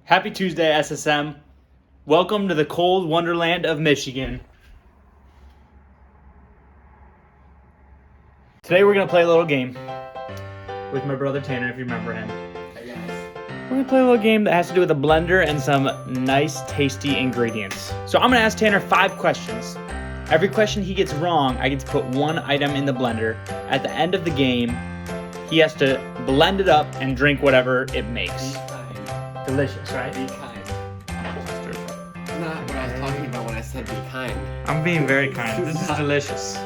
Happy Tuesday, SSM. Welcome to the cold wonderland of Michigan. Today we're going to play a little game with my brother Tanner, if you remember him. Hey guys. We're going to play a little game that has to do with a blender and some nice, tasty ingredients. So I'm going to ask Tanner 5 questions. Every question he gets wrong, I get to put one item in the blender. At the end of the game, he has to blend it up and drink whatever it makes. Be kind. Delicious, right? Be kind. Not what I was talking about when I said be kind. I'm being very kind. This is delicious.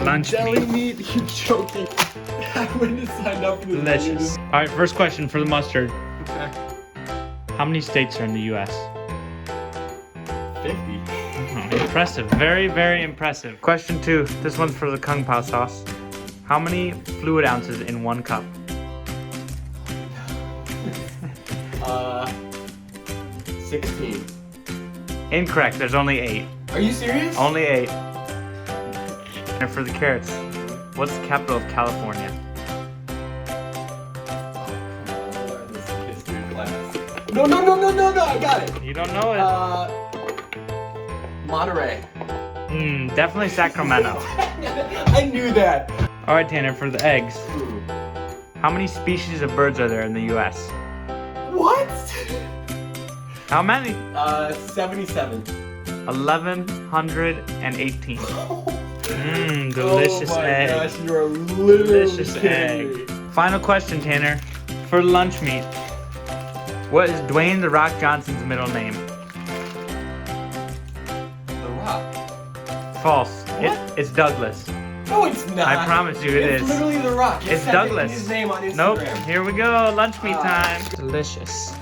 Lunch Deli meat. meat, you're joking. I wouldn't have signed up for this. Delicious. All right, first question for the mustard. Okay. How many states are in the U.S.? 50. Oh, impressive. Very, very impressive. Question 2. This one's for the Kung Pao sauce. How many fluid ounces in 1 cup? 16. Incorrect. There's only 8. Are you serious? Only 8. And for the carrots, what's the capital of California? This is history class. No, I got it. You don't know it. Monterey. Definitely Sacramento. I knew that. All right, Tanner, for the eggs. How many species of birds are there in the U.S.? What? How many? 77. 1,118. Delicious oh my egg. gosh, you are literally Delicious kidding egg. me. Final question, Tanner. For lunch meat, what is Dwayne "The Rock" Johnson's middle name? The Rock. False. What? It's Douglas. No, it's not. I promise you it it's is. literally The Rock. Just It's type in Douglas. his name on Instagram. Nope. Here we go. Lunch meat time. Delicious.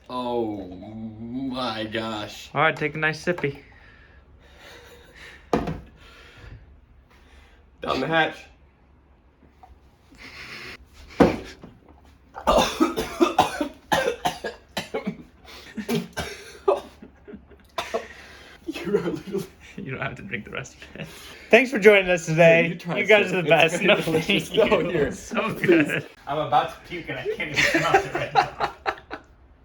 Oh my gosh. All right, take a nice sippy. Down the hatch. You are literally. You don't have to drink the rest of it. Thanks for joining us today. You You guys are the best. It's No, delicious. thank you. No, here. So good. I'm about to puke and I can't even smell it right now.